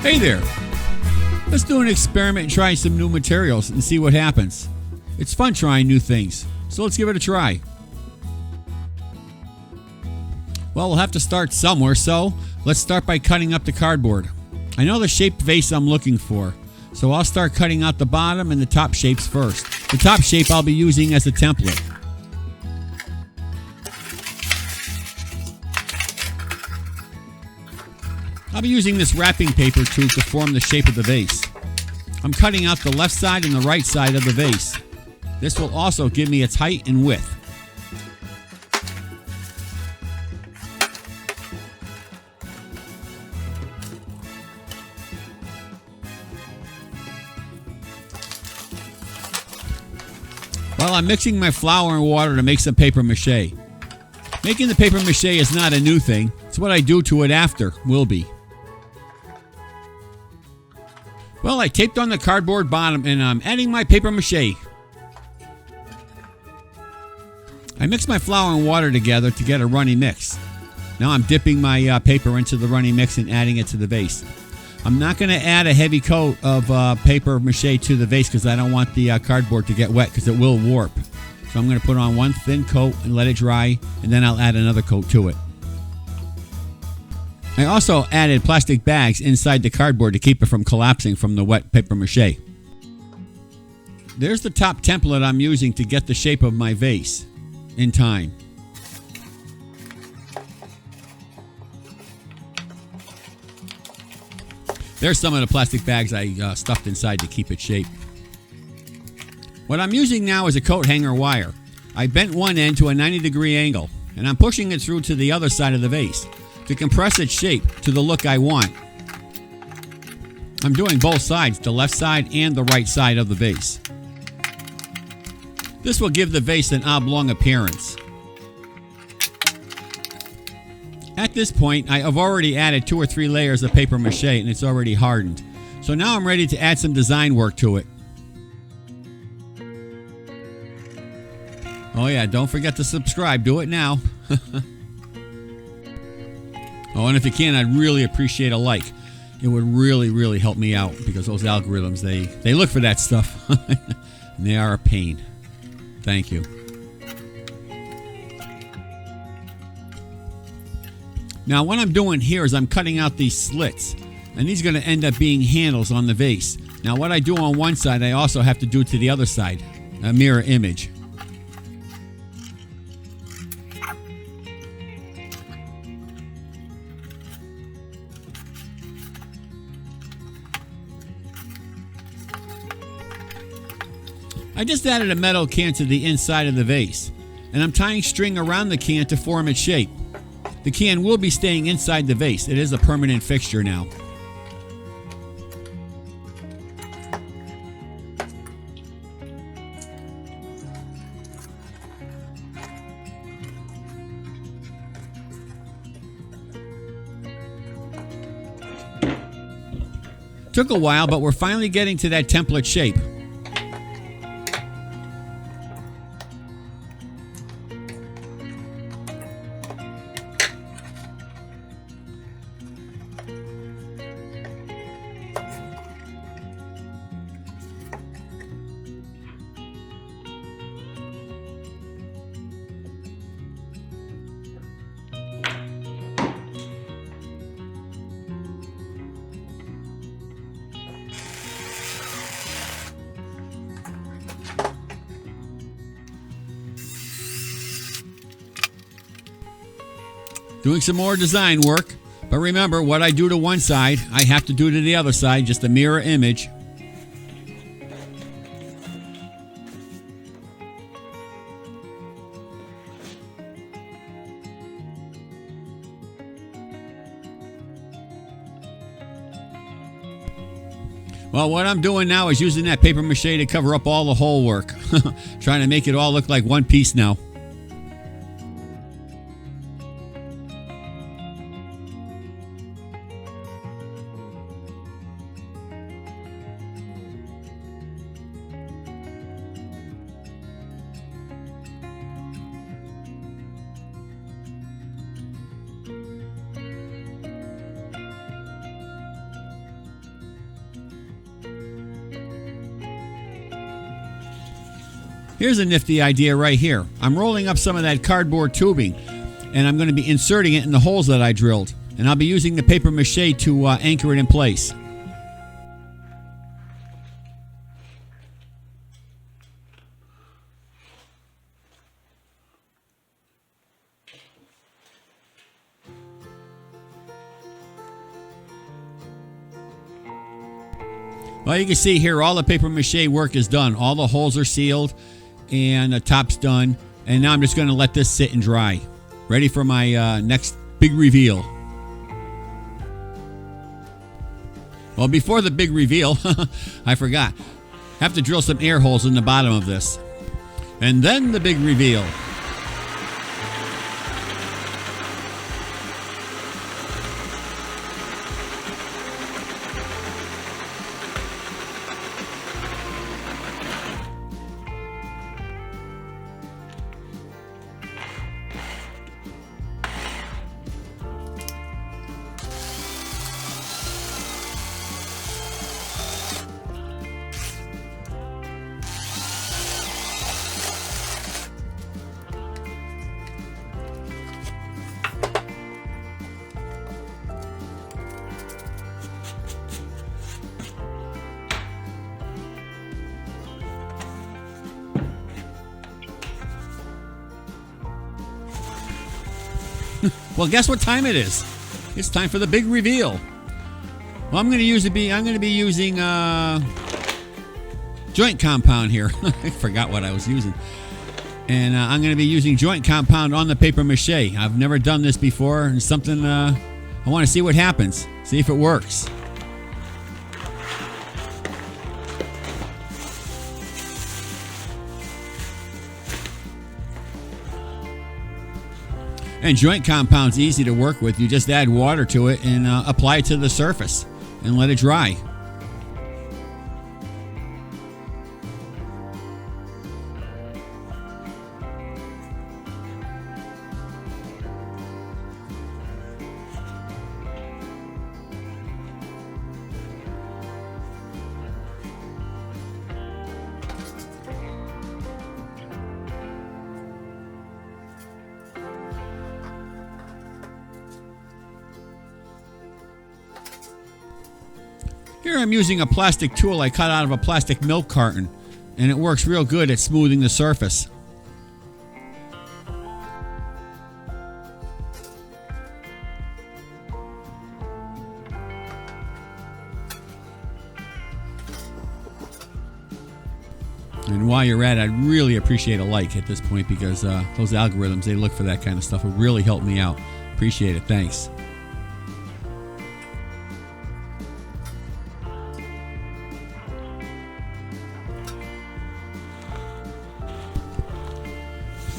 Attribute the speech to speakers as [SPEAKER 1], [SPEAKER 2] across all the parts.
[SPEAKER 1] Hey there! Let's do an experiment and try some new materials and see what happens. It's fun trying new things, so let's give it a try. Well, we'll have to start somewhere, so let's start by cutting up the cardboard. I know the shaped vase I'm looking for, so I'll start cutting out the bottom and the top shapes first. The top shape I'll be using as a template. I'll be using this wrapping paper tube to form the shape of the vase. I'm cutting out the left side and the right side of the vase. This will also give me its height and width. Well, I'm mixing my flour and water to make some paper mache. Making the paper mache is not a new thing. It's what I do to it after will be. Well, I taped on the cardboard bottom and I'm adding my paper mache. I mixed my flour and water together to get a runny mix. Now I'm dipping my paper into the runny mix and adding it to the vase. I'm not going to add a heavy coat of paper mache to the vase because I don't want the cardboard to get wet because it will warp. So I'm going to put on one thin coat and let it dry, and then I'll add another coat to it. I also added plastic bags inside the cardboard to keep it from collapsing from the wet paper mache. There's the top template I'm using to get the shape of my vase in time. There's some of the plastic bags I stuffed inside to keep it shaped. What I'm using now is a coat hanger wire. I bent one end to a 90-degree angle, and I'm pushing it through to the other side of the vase to compress its shape to the look I want. I'm doing both sides, the left side and the right side of the vase. This will give the vase an oblong appearance. At this point, I have already added 2 or 3 layers of paper mache and it's already hardened. So now I'm ready to add some design work to it. Oh yeah, don't forget to subscribe. Do it now. Oh, and if you can, I'd really appreciate a like. It would really, really help me out because those algorithms, they look for that stuff. And they are a pain. Thank you. Now what I'm doing here is I'm cutting out these slits, and these are going to end up being handles on the vase. Now what I do on one side, I also have to do to the other side, a mirror image. I just added a metal can to the inside of the vase, and I'm tying string around the can to form its shape. The can will be staying inside the vase. It is a permanent fixture now. Took a while, but we're finally getting to that template shape. Doing some more design work, but remember, what I do to one side, I have to do to the other side, just a mirror image. Well, what I'm doing now is using that paper mache to cover up all the hole work. Trying to make it all look like one piece now. Here's a nifty idea right here. I'm rolling up some of that cardboard tubing, and I'm going to be inserting it in the holes that I drilled. And I'll be using the paper mache to anchor it in place. Well, you can see here all the paper mache work is done. All the holes are sealed and the top's done. And now I'm just going to let this sit and dry. Ready for my next big reveal. Well, before the big reveal, I forgot. I have to drill some air holes in the bottom of this. And then the big reveal. Well, guess what time it is? It's time for the big reveal. Well, I'm going to be using joint compound here. I forgot what I was using. And I'm going to be using joint compound on the paper mache. I've never done this before, and something I want to see what happens. See if it works. And joint compound's easy to work with. You just add water to it and apply it to the surface and let it dry. Here I'm using a plastic tool I cut out of a plastic milk carton, and it works real good at smoothing the surface. And while you're at it, I'd really appreciate a like at this point, because those algorithms, they look for that kind of stuff. It really helped me out. Appreciate it. Thanks.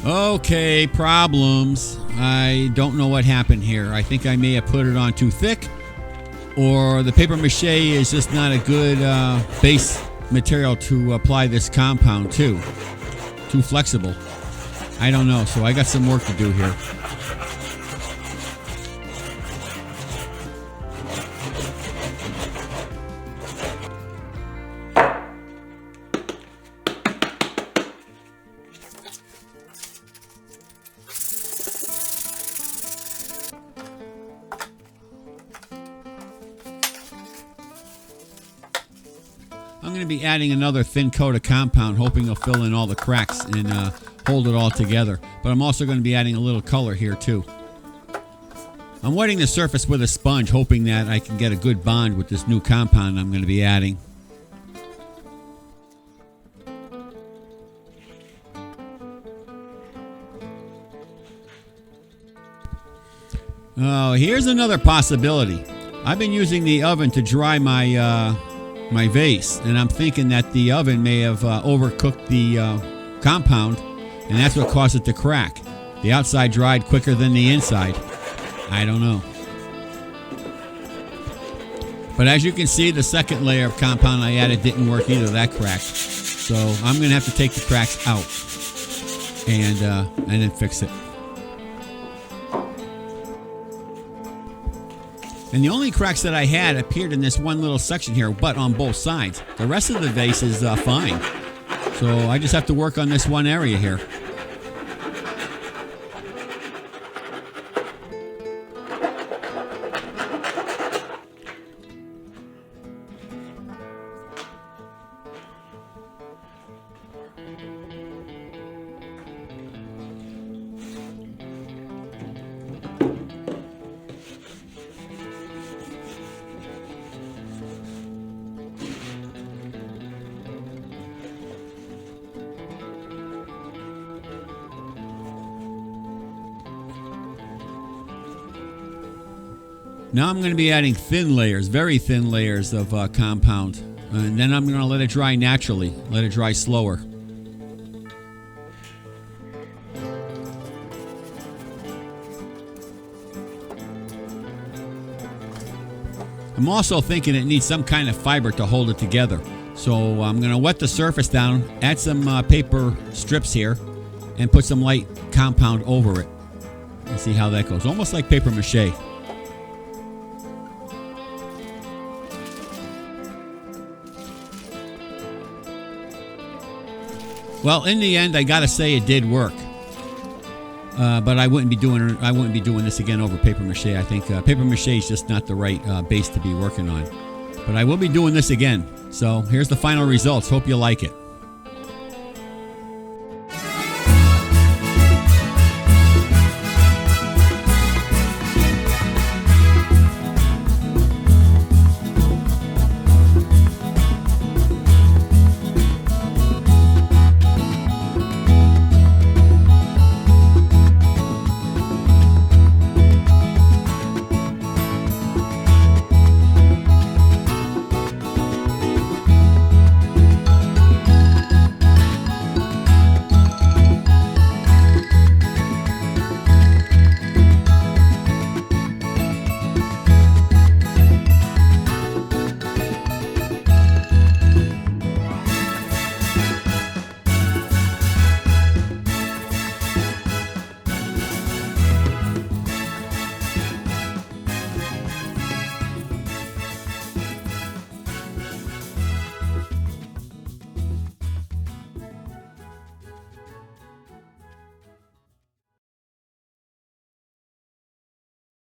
[SPEAKER 1] Okay, problems. I don't know what happened here. I think I may have put it on too thick, or the paper mache is just not a good base material to apply this compound to. Too flexible. I don't know, so I got some work to do here. I'm going to be adding another thin coat of compound, hoping it'll fill in all the cracks and hold it all together. But I'm also going to be adding a little color here too. I'm wetting the surface with a sponge, hoping that I can get a good bond with this new compound I'm going to be adding. Oh, here's another possibility. I've been using the oven to dry my my vase, and I'm thinking that the oven may have overcooked the compound, and that's what caused it to crack. The outside dried quicker than the inside. I don't know. But as you can see, the second layer of compound I added didn't work either. That cracked. So I'm going to have to take the cracks out and then fix it. And the only cracks that I had appeared in this one little section here, but on both sides. The rest of the vase is fine. So I just have to work on this one area here. Now I'm going to be adding thin layers, very thin layers of compound. And then I'm going to let it dry naturally, let it dry slower. I'm also thinking it needs some kind of fiber to hold it together. So I'm going to wet the surface down, add some paper strips here, and put some light compound over it. And see how that goes. Almost like paper mache. Well, in the end, I gotta say it did work, but I wouldn't be doing this again over paper mache. I think paper mache is just not the right base to be working on. But I will be doing this again. So here's the final results. Hope you like it.